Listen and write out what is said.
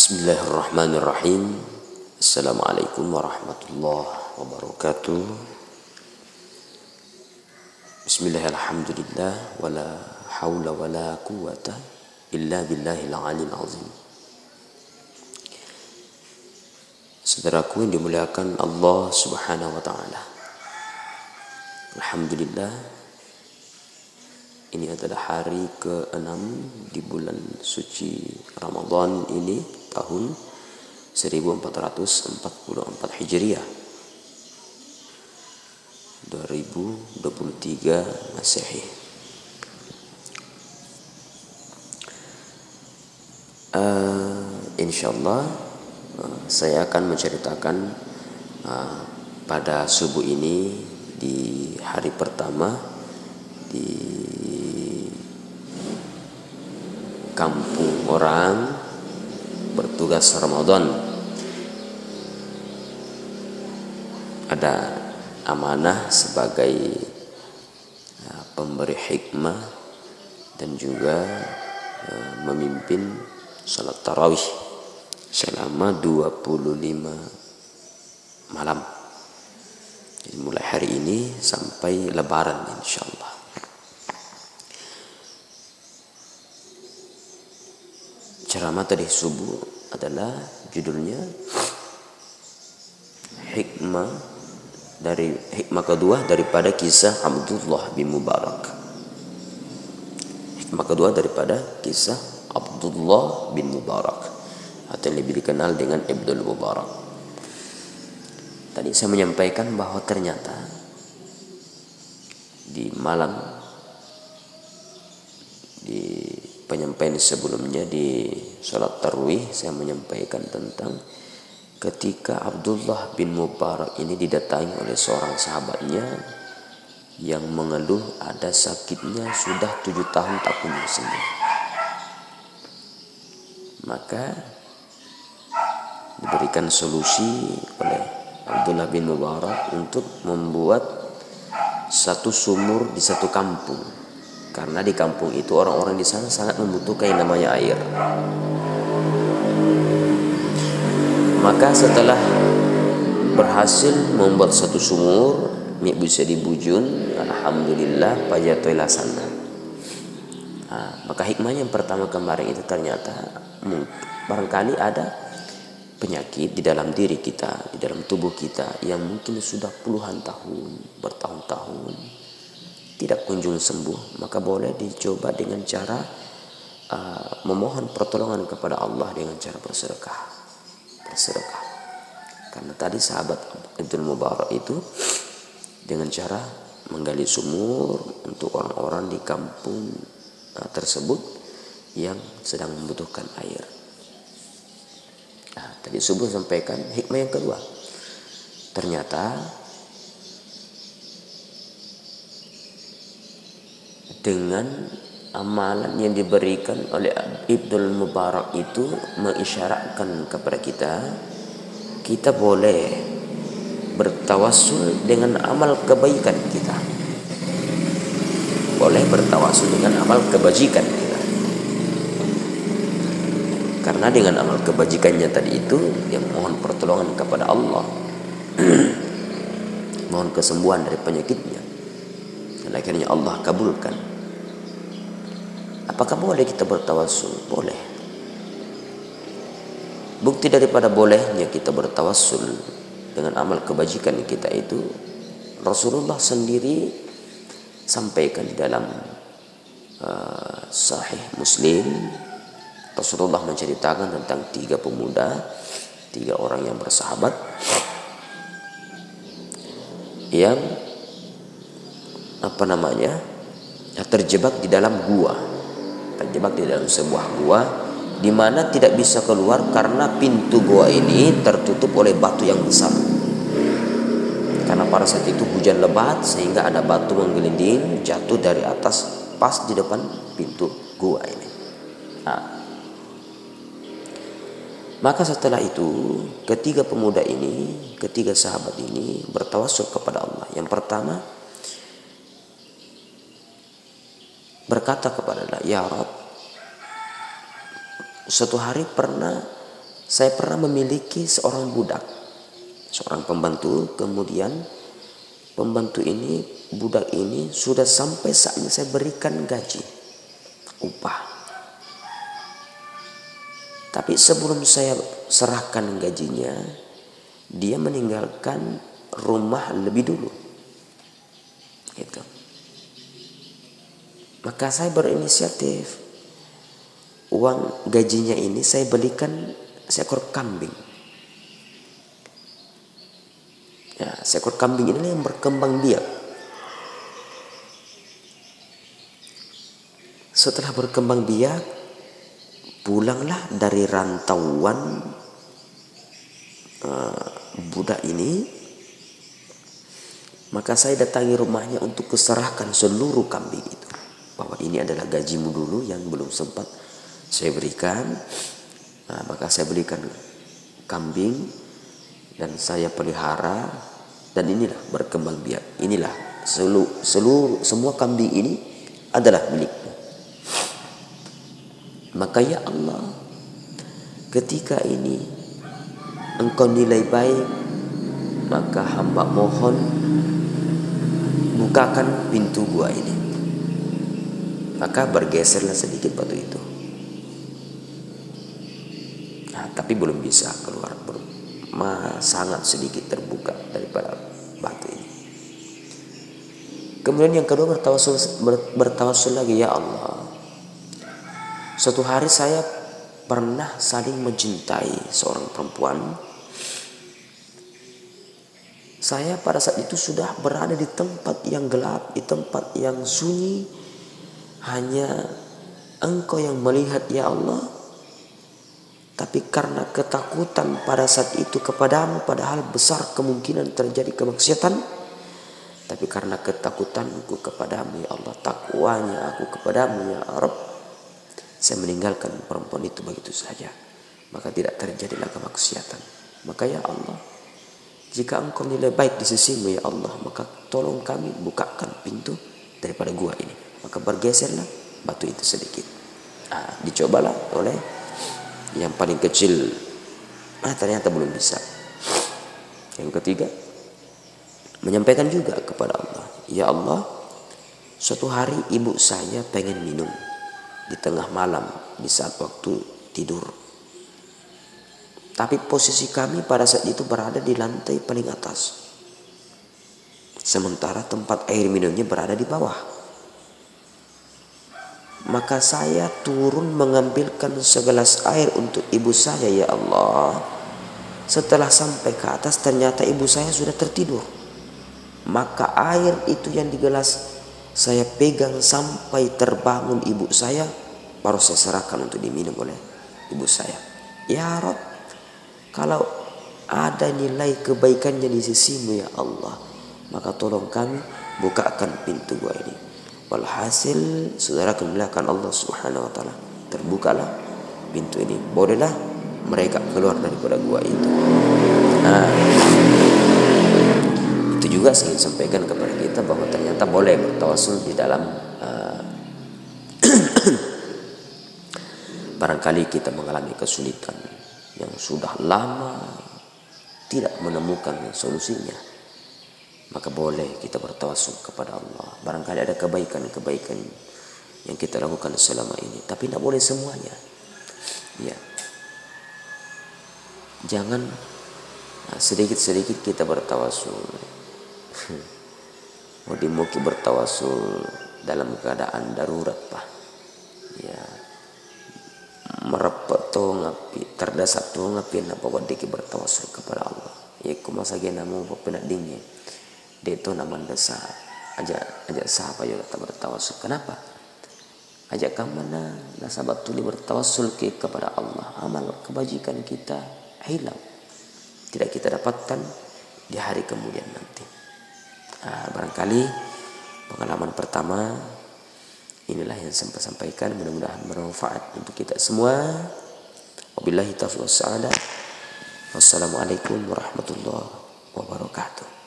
Bismillahirrahmanirrahim. Assalamualaikum warahmatullahi wabarakatuh. Bismillahirrahmanirrahim. Wala hawla wala quwata illa billahil aliyil azim. Saudaraku yang dimuliakan Allah Subhanahu wa taala. Alhamdulillah, ini adalah hari ke-6 di bulan suci Ramadan ini, tahun 1444 Hijriah, 2023 Masehi. Insyaallah saya akan menceritakan pada subuh ini di hari pertama di kampung orang bertugas Ramadan. Ada amanah sebagai pemberi hikmah dan juga memimpin salat tarawih selama 25 malam. Jadi mulai hari ini sampai lebaran insyaallah. Ceramah tadi subuh adalah judulnya hikmah kedua daripada kisah Abdullah bin Mubarak. Hikmah kedua daripada kisah Abdullah bin Mubarak atau lebih dikenal dengan Ibnul Mubarak. Tadi saya menyampaikan bahwa ternyata di malam di penyampaian sebelumnya di salat tarawih saya menyampaikan tentang ketika Abdullah bin Mubarak ini didatangi oleh seorang sahabatnya yang mengeluh ada sakitnya sudah 7 tahun tak kunjung sembuh. Maka diberikan solusi oleh Abdullah bin Mubarak untuk membuat satu sumur di satu kampung. Karena di kampung itu orang-orang di sana sangat membutuhkan yang namanya air. Maka setelah berhasil membuat satu sumur, bisa dibujun, alhamdulillah pajatoilah sana. Maka hikmah yang pertama kemarin itu ternyata barangkali ada penyakit di dalam diri kita, di dalam tubuh kita yang mungkin sudah puluhan tahun, bertahun-tahun tidak kunjung sembuh, maka boleh dicoba dengan cara memohon pertolongan kepada Allah dengan cara bersedekah. Karena tadi sahabat Ibnul Mubarak itu dengan cara menggali sumur untuk orang-orang di kampung tersebut yang sedang membutuhkan air. Tadi subuh sampaikan hikmah yang kedua. Ternyata dengan amalan yang diberikan oleh Ibnul Mubarak itu mengisyaratkan kepada kita boleh bertawassul dengan amal kebaikan kita. Boleh bertawassul dengan amal kebajikan kita. Karena dengan amal kebajikannya tadi itu yang mohon pertolongan kepada Allah. Mohon kesembuhan dari penyakitnya. Dan akhirnya Allah kabulkan. Apakah boleh kita bertawassul? Boleh. Bukti daripada bolehnya kita bertawassul dengan amal kebajikan kita itu Rasulullah sendiri sampaikan di dalam Sahih Muslim. Rasulullah menceritakan tentang 3 pemuda, 3 orang yang bersahabat yang terjebak di dalam sebuah gua di mana tidak bisa keluar karena pintu gua ini tertutup oleh batu yang besar. Karena pada saat itu hujan lebat sehingga ada batu menggelinding jatuh dari atas pas di depan pintu gua ini. Maka setelah itu ketiga sahabat ini bertawassul kepada Allah. Yang pertama berkata kepada Allah, ya Rabb, suatu hari pernah Saya pernah memiliki seorang budak, seorang pembantu. Kemudian pembantu ini, budak ini sudah sampai saatnya saya berikan gaji, upah. Tapi sebelum saya serahkan gajinya, dia meninggalkan rumah lebih dulu. Gitu. Maka saya berinisiatif, uang gajinya ini saya belikan seekor kambing. Ya, seekor kambing ini yang berkembang biak. Setelah berkembang biak, pulanglah dari rantauan budak ini. Maka saya datangi rumahnya untuk keserahkan seluruh kambing itu, bahwa ini adalah gajimu dulu yang belum sempat saya berikan. Maka saya belikan kambing dan saya pelihara, dan inilah berkembang biak. Inilah semua kambing ini adalah milikmu. Maka ya Allah, ketika ini Engkau nilai baik, maka hamba mohon bukakan pintu gua ini. Maka bergeserlah sedikit batu itu. Tapi belum bisa keluar, sangat sedikit terbuka daripada batu ini. Kemudian yang kedua bertawassul lagi, ya Allah, suatu hari saya pernah saling mencintai seorang perempuan. Saya pada saat itu sudah berada di tempat yang gelap, di tempat yang sunyi. Hanya Engkau yang melihat ya Allah. Tapi karena ketakutan pada saat itu kepadamu, padahal besar kemungkinan terjadi kemaksiatan. Tapi karena ketakutanku kepadamu ya Allah, takwanya aku kepadamu ya Rabb, saya meninggalkan perempuan itu begitu saja. Maka tidak terjadilah kemaksiatan. Maka ya Allah, jika Engkau nilai baik di sisimu ya Allah, maka tolong kami bukakan pintu daripada gua ini. Maka bergeserlah batu itu sedikit. Dicobalah oleh yang paling kecil. Ternyata belum bisa. Yang ketiga, menyampaikan juga kepada Allah, ya Allah, suatu hari ibu saya pengen minum di tengah malam, di saat waktu tidur. Tapi posisi kami pada saat itu berada di lantai paling atas, sementara tempat air minumnya berada di bawah. Maka saya turun mengambilkan segelas air untuk ibu saya ya Allah. Setelah sampai ke atas, ternyata ibu saya sudah tertidur. Maka air itu yang di gelas saya pegang sampai terbangun ibu saya, baru saya serahkan untuk diminum oleh ibu saya. Ya Rabb, kalau ada nilai kebaikannya di sisimu ya Allah, maka tolong kami bukakan pintu gua ini. Walhasil, saudara kemuliaan Allah Subhanahu wa taala, terbukalah pintu ini. Bolehlah mereka keluar daripada gua itu. Itu juga saya ingin sampaikan kepada kita bahwa ternyata boleh bertawassul di dalam barangkali kita mengalami kesulitan yang sudah lama tidak menemukan solusinya, maka boleh kita bertawassul kepada Allah. Barangkali ada kebaikan-kebaikan yang kita lakukan selama ini, tapi tidak boleh semuanya. Ya, jangan sedikit-sedikit kita bertawassul. Mugi-mugi bertawassul dalam keadaan darurat, Pak. Ya, merepet to ngapi, terdesak to ngapi na pawadiki bertawassul kepada Allah. Ya kumasa genamu penak dingin. Deto naman desa aja sahapa yo tak bertawassul. Kenapa? Ajak kamana nasabat tuli bertawassul kepada Allah. Amal kebajikan kita hilang, tidak kita dapatkan di hari kemudian nanti. Barangkali pengalaman pertama inilah yang saya sampaikan, mudah-mudahan bermanfaat untuk kita semua. Wabillahi taufiq was sa'adah. Wassalamualaikum warahmatullahi wabarakatuh.